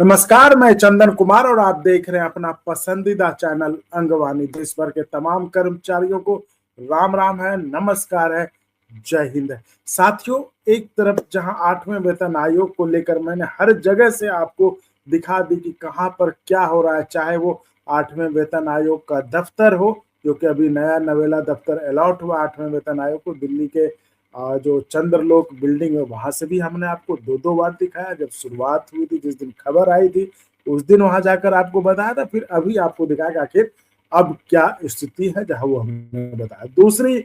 नमस्कार, मैं चंदन कुमार और आप देख रहे हैं अपना पसंदीदा चैनल अंगवानी। देश भर के तमाम कर्मचारियों को राम राम है, नमस्कार है, जय हिंद है। साथियों, एक तरफ जहां 8वें वेतन आयोग को लेकर मैंने हर जगह से आपको दिखा दी कि कहां पर क्या हो रहा है, चाहे वो 8वें वेतन आयोग का दफ्तर हो, क्योंकि अभी नया नवेला दफ्तर अलॉट हुआ 8वें वेतन आयोग को। दिल्ली के जो चंद्रलोक बिल्डिंग है वहां से भी हमने आपको दो दो बार दिखाया। जब शुरुआत हुई थी, जिस दिन खबर आई थी, उस दिन वहां जाकर आपको बताया था, फिर अभी आपको दिखाया कि आखिर अब क्या स्थिति है, जहां वो हमने बताया। दूसरी,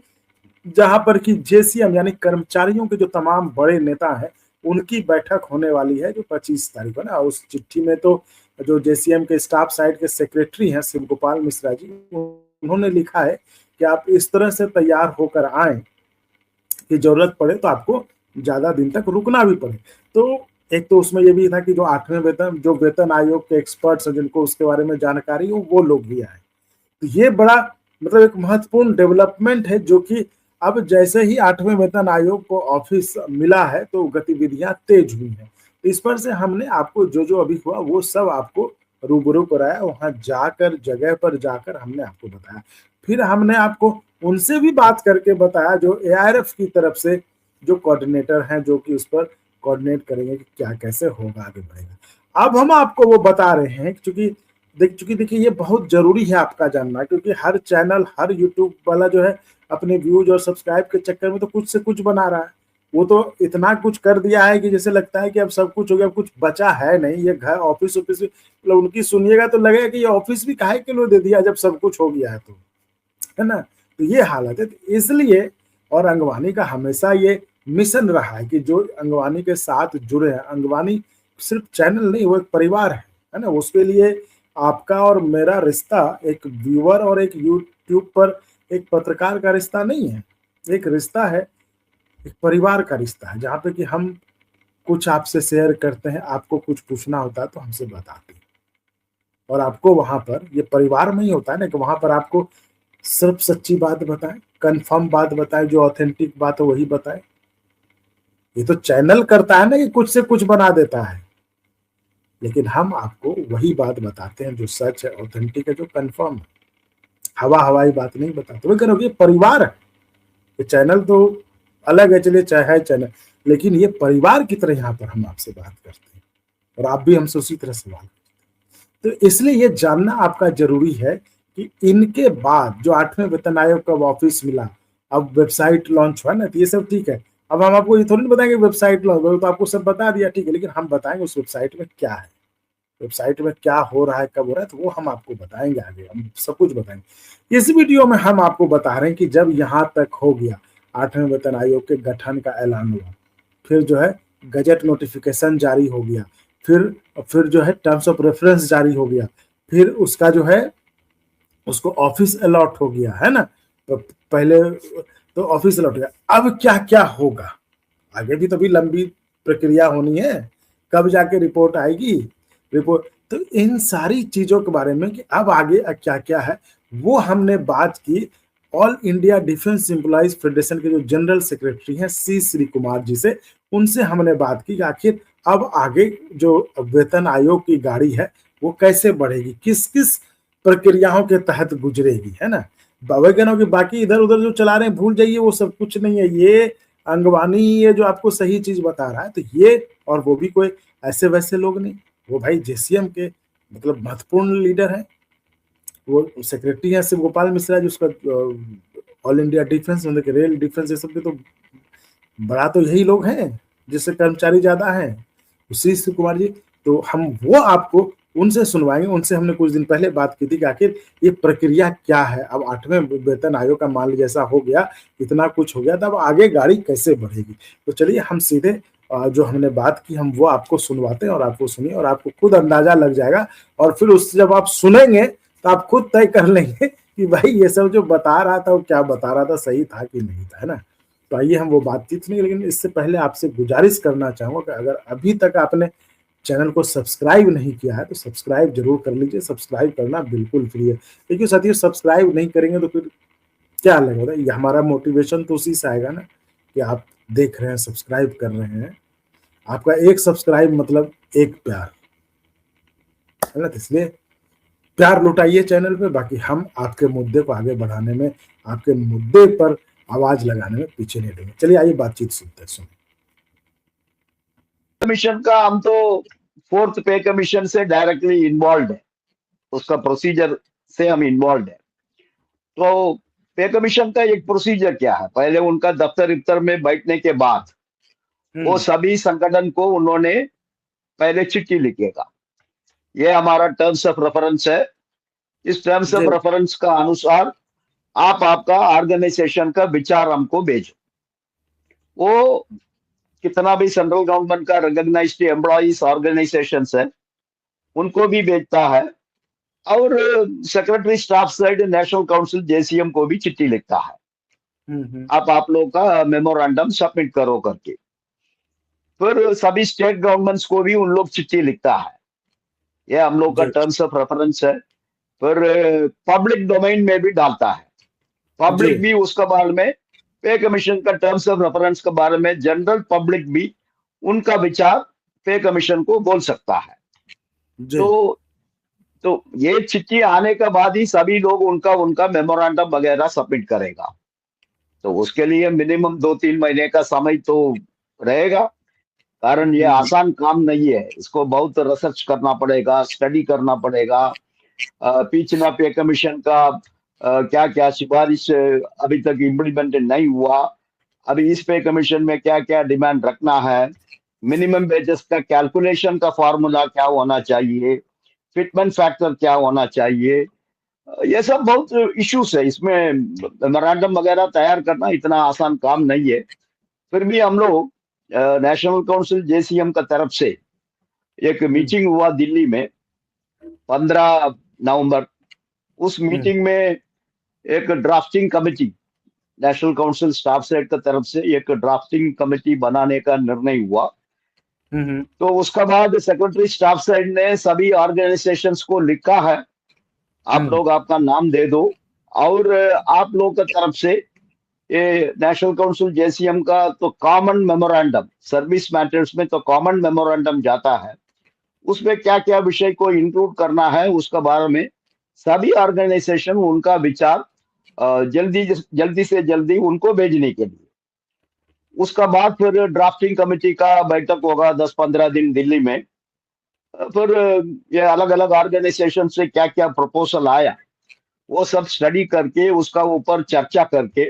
जहां पर कि जेसीएम यानी कर्मचारियों के जो तमाम बड़े नेता हैं, उनकी बैठक होने वाली है जो 25 तारीख को ना। उस चिट्ठी में तो जो जेसीएम के स्टाफ साइड के सेक्रेटरी हैं शिव गोपाल मिश्रा जी, उन्होंने लिखा है कि आप इस तरह से तैयार होकर आए की जरूरत पड़े तो आपको ज्यादा दिन तक रुकना भी पड़े। तो एक तो उसमें ये भी था कि जो 8वें वेतन आयोग के एक्सपर्ट्स हैं, जिनको उसके बारे में जानकारी हो, वो लोग भी आए। तो ये बड़ा मतलब एक महत्वपूर्ण डेवलपमेंट है, जो कि अब जैसे ही 8वें वेतन आयोग को ऑफिस मिला है तो गतिविधियां तेज हुई हैं। तो इस पर से हमने आपको जो जो अभी हुआ वो सब आपको रूबरू कराया, वहां जाकर जगह पर जाकर हमने आपको बताया। फिर हमने आपको उनसे भी बात करके बताया जो एआरएफ की तरफ से जो कोऑर्डिनेटर हैं, जो कि उस पर कोऑर्डिनेट करेंगे कि क्या कैसे होगा, आगे बढ़ेगा। अब हम आपको वो बता रहे हैं क्योंकि देखिए ये बहुत जरूरी है आपका जानना, क्योंकि हर चैनल, हर यूट्यूब वाला जो है अपने व्यूज और सब्सक्राइब के चक्कर में तो कुछ से कुछ बना रहा है। वो तो इतना कुछ कर दिया है कि जैसे लगता है कि अब सब कुछ हो गया, अब कुछ बचा है नहीं। ये घर ऑफिस मतलब उनकी सुनिएगा तो लगेगा कि ये ऑफिस भी काहे के लिए दे दिया जब सब कुछ हो गया है, तो है ना। तो ये हालत है, तो इसलिए और अंगवानी का हमेशा ये मिशन रहा है कि जो अंगवानी के साथ जुड़े हैं, अंगवानी सिर्फ चैनल नहीं, वो एक परिवार है ना। उसके लिए आपका और मेरा रिश्ता एक व्यूअर और एक यूट्यूब पर एक पत्रकार का रिश्ता नहीं है, एक रिश्ता है, एक परिवार का रिश्ता है, जहाँ पे कि हम कुछ आपसे शेयर करते हैं, आपको कुछ पूछना होता है तो हमसे बताते हैं। और आपको वहां पर ये परिवार में ही होता है ना कि वहां पर आपको सिर्फ सच्ची बात बताएं, कंफर्म बात बताएं, जो ऑथेंटिक बात है वही बताएं। ये तो चैनल करता है ना कि कुछ से कुछ बना देता है, लेकिन हम आपको वही बात बताते हैं जो सच है, ऑथेंटिक है, जो कंफर्म है। हवा हवाई बात नहीं बताते। वो करोगे परिवार है, ये चैनल तो अलग है, चलिए चाहे है चैनल, लेकिन ये परिवार की तरह यहाँ पर हम आपसे बात करते हैं और आप भी हमसे उसी तरह सवाल करते हैं। तो इसलिए ये जानना आपका जरूरी है कि इनके बाद जो 8वें वेतन आयोग का ऑफिस मिला, अब वेबसाइट लॉन्च हुआ ना, तो ये सब ठीक है। अब हम आपको ये थोड़ी नहीं बताएंगे वेबसाइट लॉन्च हो, तो आपको सब बता दिया, ठीक है, लेकिन हम बताएंगे उस वेबसाइट में क्या है, वेबसाइट में क्या हो रहा है, कब हो रहा है, तो वो हम आपको बताएंगे, आगे हम सब कुछ बताएंगे। इस वीडियो में हम आपको बता रहे हैं कि जब यहाँ तक हो गया, 8वें वेतन आयोग के गठन का ऐलान हुआ, फिर जो है गजट नोटिफिकेशन जारी हो गया, फिर जो है टर्म्स ऑफ रेफरेंस जारी हो गया, फिर उसका जो है उसको ऑफिस अलॉट हो गया, है ना। तो पहले तो ऑफिस अलॉट हो गया, अब क्या क्या होगा, आगे भी तो भी लंबी प्रक्रिया होनी है, कब जाके रिपोर्ट आएगी, रिपोर्ट। तो इन सारी चीजों के बारे में कि अब आगे क्या क्या है, वो हमने बात की all India defence employees federation के जो जनरल सेक्रेटरी हैं श्री कुमार जी से। उनसे हमने बात की कि आखिर अब आगे जो वेतन आयोग की गाड़ी है वो कैसे बढ़ेगी, किस किस प्रक्रियाओं के तहत गुजरेगी, है ना। वैज्ञानों की बाकी इधर उधर जो चला रहे हैं भूल जाइए, वो सब कुछ नहीं है। ये अंगवानी ये जो आपको सही चीज बता रहा है, तो ये और वो भी कोई ऐसे वैसे लोग नहीं, वो भाई जेसीएम के मतलब महत्वपूर्ण लीडर है। वो सेक्रेटरी है शिव गोपाल मिश्रा जी, उसका ऑल इंडिया डिफेंस मतलब कि रेल डिफेंस ये सब के तो बड़ा तो यही लोग हैं, जिससे कर्मचारी ज्यादा हैं, श्री कुमार जी। तो हम वो आपको उनसे सुनवाएंगे। उनसे हमने कुछ दिन पहले बात की थी कि आखिर ये प्रक्रिया क्या है, अब 8वें वेतन आयोग का मान लीजिए जैसा हो गया, इतना कुछ हो गया, तब आगे गाड़ी कैसे बढ़ेगी। तो चलिए हम सीधे जो हमने बात की हम वो आपको सुनवाते हैं, और आपको सुनिए और आपको खुद अंदाजा लग जाएगा। और फिर उससे जब आप सुनेंगे तो आप खुद तय कर लेंगे कि भाई ये सब जो बता रहा था वो क्या बता रहा था, सही था कि नहीं था, है ना। तो आइए हम वो बातचीत सुनिए, लेकिन इससे पहले आपसे गुजारिश करना चाहूंगा कि अगर अभी तक आपने चैनल को सब्सक्राइब नहीं किया है तो सब्सक्राइब जरूर कर लीजिए। सब्सक्राइब करना बिल्कुल फ्री है, देखिए साथियों, सब्सक्राइब नहीं करेंगे तो फिर क्या लगेगा, ये हमारा मोटिवेशन तो उसी से आएगा ना कि आप देख रहे हैं, सब्सक्राइब कर रहे हैं। आपका एक सब्सक्राइब मतलब एक प्यार, गलत। इसलिए प्यार लुटाइए चैनल पे, बाकी हम आपके मुद्दे को आगे बढ़ाने में, आपके मुद्दे पर आवाज लगाने में पीछे नहीं रहेंगे। चलिए आइए बातचीत सुनते हैं। सुनिए। कमीशन का हम तो फोर्थ पे कमीशन से डायरेक्टली इन्वॉल्व है, उसका प्रोसीजर से हम इन्वॉल्व है। तो पे कमीशन का एक प्रोसीजर क्या है, पहले उनका दफ्तर इफ्तर में बैठने के बाद वो सभी संगठन को उन्होंने पहले चिट्ठी लिखेगा, ये हमारा टर्म्स ऑफ रेफरेंस है, इस टर्म्स ऑफ जी रेफरेंस का अनुसार आप आपका ऑर्गेनाइजेशन का विचार हमको भेजो। वो कितना भी सेंट्रल गवर्नमेंट का रिकॉग्नाइज्ड एम्प्लॉइज ऑर्गेनाइजेशन है उनको भी भेजता है, और secretary staff side national council JCM को भी चिट्ठी लिखता है, आप लोगों का मेमोरेंडम सबमिट करो करके। फिर सभी स्टेट गवर्नमेंट्स को भी उन लोग चिट्ठी लिखता है, ये हम लोग का जी टर्म्स ऑफ रेफरेंस है। फिर पब्लिक डोमेन में भी डालता है, जी पब्लिक भी उसके बारे में, पे कमीशन का टर्म्स ऑफ रेफरेंस के बारे में जनरल पब्लिक भी उनका विचार पे कमीशन को बोल सकता है। जी तो तो ये चिट्ठी आने के बाद ही सभी लोग उनका उनका मेमोरेंडम वगैरह सबमिट करेगा। तो उसके लिए मिनिमम 2-3 महीने का समय तो रहेगा, कारण ये आसान काम नहीं है, इसको बहुत रिसर्च करना पड़ेगा, स्टडी करना पड़ेगा। पिछला पे कमीशन का क्या क्या सिफारिश अभी तक इम्प्लीमेंट नहीं हुआ, अभी इस पे कमीशन में क्या क्या डिमांड रखना है, मिनिमम वेजेस का कैलकुलेशन का फॉर्मूला क्या होना चाहिए, फिटमेंट फैक्टर क्या होना चाहिए, ये सब बहुत इश्यूज है इसमें। मेमोरेंडम वगैरह तैयार करना इतना आसान काम नहीं है। फिर भी हम लोग नेशनल काउंसिल जेसीएम का तरफ से एक मीटिंग हुआ दिल्ली में 15 नवंबर। उस मीटिंग में एक drafting committee, national council staff set की तरफ से एक ड्राफ्टिंग कमेटी बनाने का निर्णय हुआ। तो उसके बाद सेक्रेटरी स्टाफ साइड ने सभी ऑर्गेनाइजेशंस को लिखा है, आप लोग आपका नाम दे दो, और आप लोग की तरफ से ये नेशनल काउंसिल जेसीएम का तो कॉमन मेमोरेंडम, सर्विस मैटर्स में तो कॉमन मेमोरेंडम जाता है, उसमें क्या क्या विषय को इंक्लूड करना है उसके बारे में सभी ऑर्गेनाइजेशन उनका विचार जल्दी जल्दी से जल्दी उनको भेजने के लिए। उसका बाद फिर ड्राफ्टिंग कमेटी का बैठक होगा 10-15 दिन दिल्ली में। फिर ये अलग अलग ऑर्गेनाइजेशन से क्या क्या प्रपोजल आया वो सब स्टडी करके उसका ऊपर चर्चा करके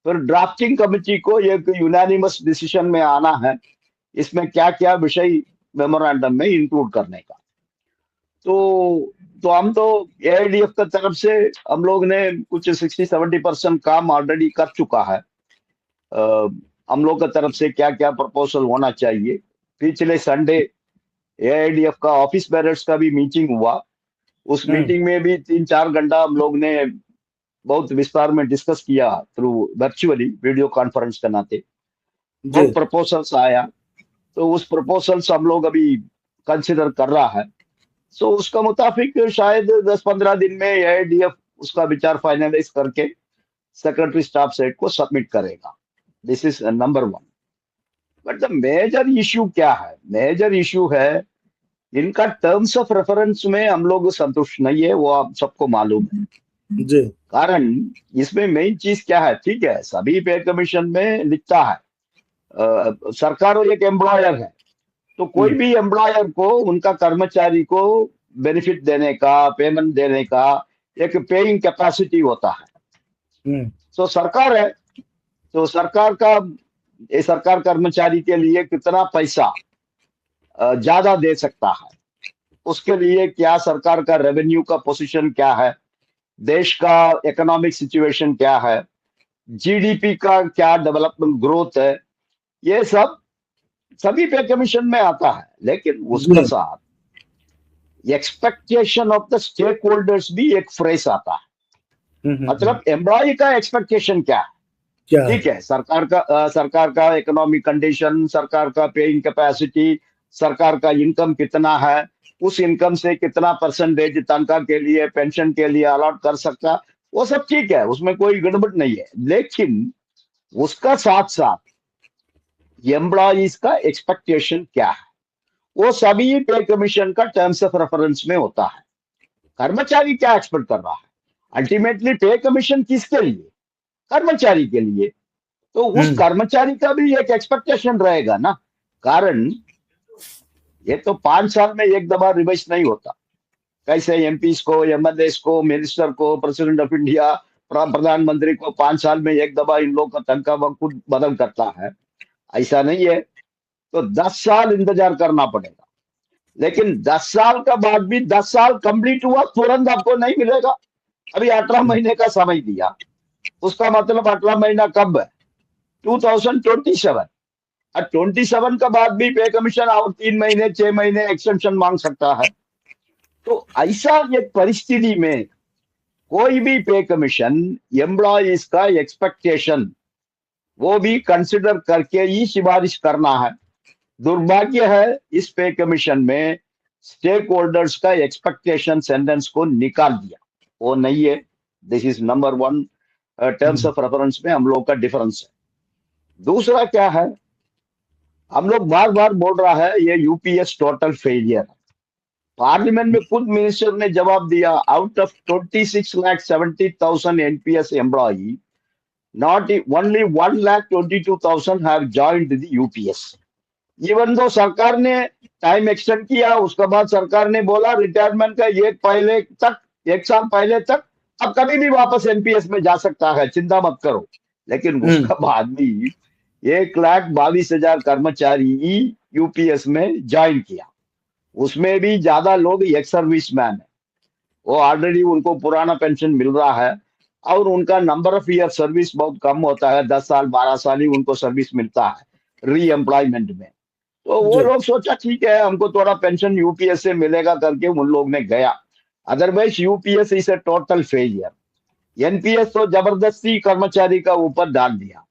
फिर ड्राफ्टिंग कमेटी को एक यूनानिमस डिसीजन में आना है, इसमें क्या क्या विषय मेमोरेंडम में इंक्लूड करने का। तो हम तो एआईडीएफ की तरफ से हम लोग ने कुछ 60-70% काम ऑलरेडी कर चुका है। हम लोग की तरफ से क्या क्या प्रपोजल होना चाहिए, पिछले संडे एआईडीएफ का ऑफिस बैरर्स का भी मीटिंग हुआ, उस मीटिंग में भी 3-4 घंटा हम लोग ने बहुत विस्तार में डिस्कस किया थ्रू वर्चुअली वीडियो कॉन्फ्रेंस के नाते। बहुत प्रपोजल्स आया, तो उस प्रपोजल्स हम लोग अभी कंसिडर कर रहा है। सो उसका मुताबिक शायद 10-15 दिन में एआईडीएफ उसका विचार फाइनलाइज करके सेक्रेटरी स्टाफ सेट को सबमिट करेगा। This is number 1। But the major issue क्या है, मेजर इश्यू है इनका टर्म्स ऑफ रेफरेंस में हम लोग संतुष्ट नहीं है, वो आप सबको मालूम है। जी कारण इसमें मेन चीज क्या है, ठीक है सभी पे कमीशन में लिखता है सरकार एक एम्प्लॉयर है, तो कोई भी एम्प्लॉयर को उनका कर्मचारी को बेनिफिट देने का, पेमेंट देने का एक पेइंग कैपेसिटी होता है। तो सरकार है, तो सरकार का ये सरकार कर्मचारी के लिए कितना पैसा ज्यादा दे सकता है, उसके लिए क्या सरकार का रेवेन्यू का पोजीशन क्या है, देश का इकोनॉमिक सिचुएशन क्या है, जीडीपी का क्या डेवलपमेंट ग्रोथ है, ये सब सभी पे कमीशन में आता है। लेकिन उसके साथ expectation of the stakeholders भी एक फ्रेज आता है। मतलब एम्प्लॉय का एक्सपेक्टेशन क्या है, ठीक है सरकार का इकोनॉमिक कंडीशन, सरकार का पेइंग कैपेसिटी, सरकार का इनकम कितना है, उस इनकम से कितना परसेंटेज तनख्वाह के लिए, पेंशन के लिए अलॉट कर सकता, वो सब ठीक है, उसमें कोई गड़बड़ नहीं है। लेकिन उसका साथ साथ एम्प्लॉइज का एक्सपेक्टेशन क्या है, वो सभी पे कमीशन का टर्म्स ऑफ रेफरेंस में होता है। कर्मचारी क्या एक्सपेक्ट कर रहा है? अल्टीमेटली पे कमीशन किसके लिए? कर्मचारी के लिए। तो उस कर्मचारी का भी एक एक्सपेक्टेशन रहेगा ना, कारण ये तो 5 साल में एक दफा रिवाइज नहीं होता। कैसे एमपीस को, एमएलए को, मिनिस्टर को, प्रेसिडेंट ऑफ इंडिया, प्रधानमंत्री को 5 साल में एक दफा इन लोगों का तनख्वाह खुद बदल करता है, ऐसा नहीं है। तो 10 साल इंतजार करना पड़ेगा। लेकिन 10 साल का बाद भी 10 साल कंप्लीट हुआ तुरंत आपको नहीं मिलेगा। अभी 18 महीने का समय दिया, उसका मतलब 18 महीना कब है? 2027। और 27 का बाद भी पे कमीशन और 3 महीने 6 महीने एक्सटेंशन मांग सकता है। तो ऐसा एक परिस्थिति में कोई भी पे कमीशन एम्प्लॉइज का एक्सपेक्टेशन वो भी कंसिडर करके ही सिफारिश करना है। दुर्भाग्य है इस पे कमीशन में स्टेक होल्डर्स का एक्सपेक्टेशन सेंटेंस को निकाल दिया, वो नहीं है। This is number 1 terms of reference में हम लोग का डिफरेंस है। दूसरा क्या है, हम लोग बार बार बोल रहा है ये यूपीएस टोटल फेलियर। पार्लियामेंट में खुद मिनिस्टर ने जवाब दिया, out of 26,70,000 NPS employee, not only 1,22,000 have joined the UPS. Even though सरकार ने टाइम एक्सटेंड किया, उसके बाद सरकार ने बोला रिटायरमेंट का एक साल पहले तक अब कभी भी वापस एनपीएस में जा सकता है, चिंता मत करो। लेकिन उसका बाद भी 1,22,000 कर्मचारी यूपीएस में ज्वाइन किया। उसमें भी ज्यादा लोग एक्स सर्विसमैन है, वो ऑलरेडी उनको पुराना पेंशन मिल रहा है और उनका नंबर ऑफ ईयर सर्विस बहुत कम होता है, 10 साल 12 साल ही उनको सर्विस मिलता है री एम्प्लॉयमेंट में। तो वो लोग सोचा ठीक है हमको थोड़ा पेंशन यूपीएस से मिलेगा करके उन लोग ने गया। Otherwise UPS is a total failure. NPS तो जबरदस्ती कर्मचारी का ऊपर डाल दिया।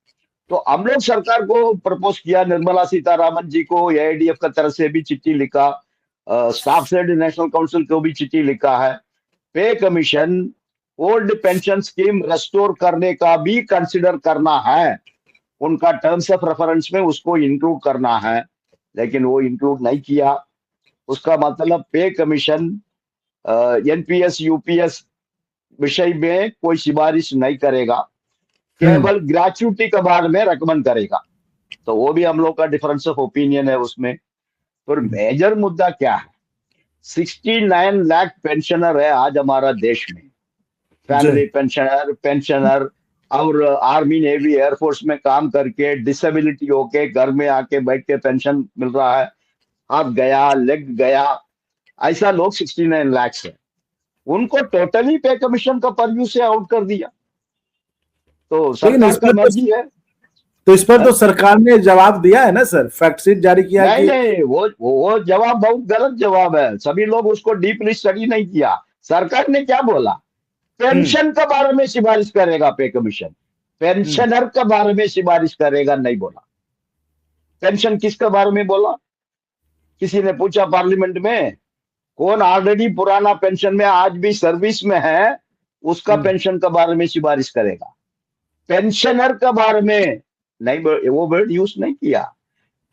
तो हम लोग सरकार को प्रपोज किया, निर्मला सीतारामन जी को एआईडीएफ का तरफ से भी चिट्ठी लिखा, स्टाफ सेड नेशनल काउंसिल को भी चिट्ठी लिखा है। Pay commission old pension scheme restore करने का भी कंसिडर करना है, उनका टर्म्स ऑफ रेफरेंस में उसको इंक्लूड करना है, लेकिन वो इंक्लूड नहीं किया। उसका मतलब पे कमीशन एनपीएस यूपीएस विषय में कोई सिफारिश नहीं करेगा, केवल ग्रेच्युटी के बारे में रेकमेंड करेगा। तो वो भी हम लोग का डिफरेंस ऑफ ओपिनियन है उसमें। तो मेजर मुद्दा क्या है, 69 लाख पेंशनर है आज हमारा देश में, फैमिली पेंशनर और आर्मी नेवी एयरफोर्स में काम करके डिसेबिलिटी होके घर में आके बैठ के पेंशन मिल रहा है, हाथ गया लेग गया, ऐसा लोग 69 लाख है। उनको टोटली पे कमीशन का परव्यू से आउट कर दिया। तो सरकार का मर्जी है। तो इस पर तो सरकार ने जवाब दिया है ना सर, फैक्ट जारी किया नहीं नहीं, वो जवाब बहुत गलत जवाब है। सभी लोग उसको डीपली स्टडी नहीं किया। सरकार ने क्या बोला, पेंशन के बारे में सिफारिश करेगा पे कमीशन, पेंशनर के बारे में सिफारिश करेगा नहीं बोला। पेंशन किसके बारे में बोला? किसी ने पूछा पार्लियामेंट में? कौन ऑलरेडी पुराना पेंशन में आज भी सर्विस में है उसका पेंशन के बारे में सिफारिश करेगा। पेंशनर के बारे में नहीं, वो वर्ड यूज नहीं किया।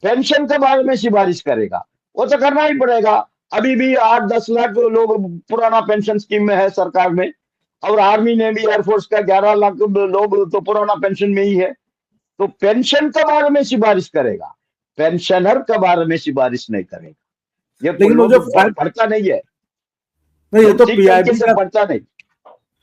पेंशन के बारे में सिफारिश करेगा, वो तो करना ही पड़ेगा। अभी भी 8-10 लाख लोग पुराना पेंशन स्कीम में है सरकार में, और आर्मी नेवी एयरफोर्स का 11 लाख लोग तो पुराना पेंशन में ही है। तो पेंशन के बारे में सिफारिश करेगा, पेंशनर के बारे में सिफारिश नहीं करेगा। ये पढ़ता नहीं है, नहीं ये तो पीआईबी से पढ़ता नहीं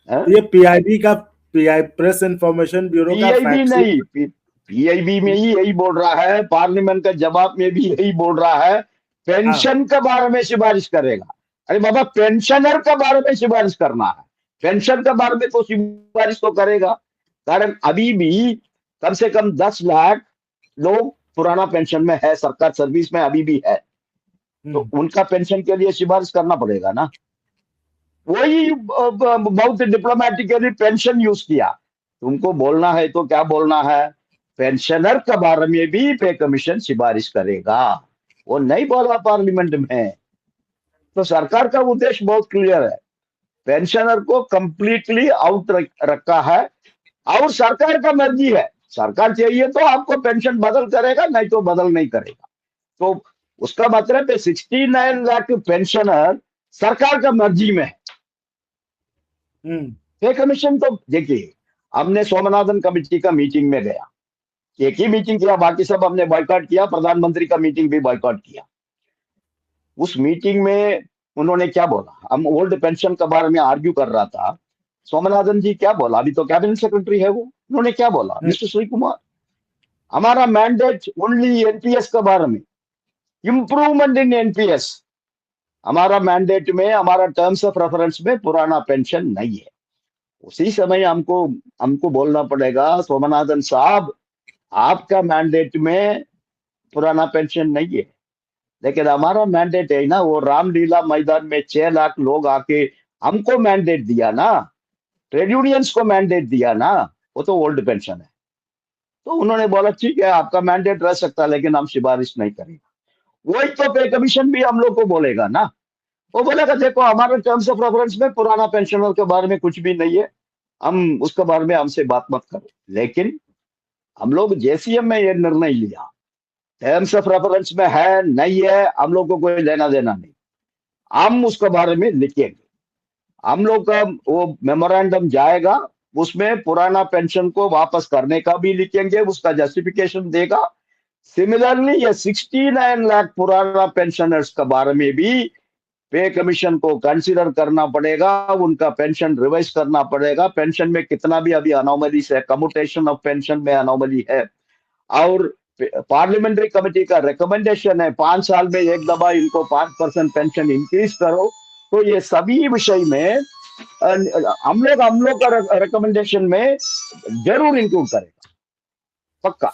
है? ये पीआईबी का प्रेस इंफॉर्मेशन ब्यूरो का पीआईबी नहीं, पीआईबी में ही यही बोल रहा है, पार्लियामेंट का जवाब में भी यही बोल रहा है, पेंशन के बारे में सिफारिश करेगा। अरे बाबा, पेंशनर के बारे में सिफारिश करना है, पेंशन के बारे में तो सिफारिश तो करेगा। कारण अभी भी कम से कम 10 लाख लोग पुराना पेंशन में है, सरकार सर्विस में अभी भी है, तो उनका पेंशन के लिए सिफारिश करना पड़ेगा ना। वही बहुत डिप्लोमेटिकली पेंशन यूज किया। तुमको बोलना है तो क्या बोलना है, पेंशनर के बारे में भी पे कमीशन सिफारिश करेगा, वो नहीं बोला पार्लियामेंट में। तो सरकार का उद्देश्य बहुत क्लियर है, पेंशनर को कंप्लीटली आउट रखा है, और सरकार का मर्जी है, सरकार चाहिए तो आपको पेंशन बदल करेगा, नहीं तो बदल नहीं करेगा। तो उसका मतलब है 69 लाख पेंशनर सरकार का मर्जी में है। पे कमीशन तो देखिए, हमने स्वामीनाथन कमेटी का मीटिंग में गया, एक ही मीटिंग किया, बाकी सब हमने बॉयकॉट किया, प्रधानमंत्री का मीटिंग भी बॉयकॉट किया। उस मीटिंग में उन्होंने क्या बोला, हम ओल्ड पेंशन के बारे में आर्ग्यू कर रहा था, स्वामीनाथन जी क्या बोला, अभी तो कैबिनेट सेक्रेटरी है वो, उन्होंने क्या बोला, मिस्टर श्री कुमार, हमारा मैंडेट ओनली एनपीएस के बारे में, इंप्रूवमेंट इन एनपीएस, हमारा मैंडेट में, हमारा टर्म्स ऑफ रेफरेंस में पुराना पेंशन नहीं है। उसी समय हमको हमको बोलना पड़ेगा, स्वामीनाथन साहब आपका मैंडेट में पुराना पेंशन नहीं है, लेकिन हमारा मैंडेट है ना, वो रामलीला मैदान में 6 लाख लोग आके हमको मैंडेट दिया ना, ट्रेड यूनियंस को मैंडेट दिया ना, वो तो ओल्ड पेंशन है। तो उन्होंने बोला ठीक है आपका मैंडेट रह सकता है, लेकिन हम सिफारिश नहीं करेंगे। वही तो पे कमीशन भी हम लोग को बोलेगा ना, वो बोलेगा देखो हमारे टर्म्स ऑफ रेफरेंस में पुराना पेंशनर के बारे में कुछ भी नहीं है, हम उसके बारे में हमसे बात मत करो। लेकिन हम लोग जेसीएम में ये निर्णय लिया, टर्म्स ऑफ रेफरेंस में है नहीं है हम लोग को कोई लेना देना नहीं, हम उसके बारे में लिखेंगे, हम लोग का वो मेमोरेंडम जाएगा, उसमें पुराना पेंशन को वापस करने का भी लिखेंगे, उसका जस्टिफिकेशन देगा। सिमिलरली ये 69 लाख पुराना पेंशनर्स के बारे में भी पे कमीशन को कंसीडर करना पड़ेगा, उनका पेंशन रिवाइज करना पड़ेगा। पेंशन में कितना भी अभी अनोमलीज है, कम्यूटेशन ऑफ पेंशन में अनोमली है, और पार्लियामेंट्री कमेटी का रिकमेंडेशन है 5 साल में एक दफा इनको 5% पेंशन इंक्रीज करो। तो ये सभी विषय में हम लोग का रिकमेंडेशन में जरूर इंक्लूड करेगा, पक्का।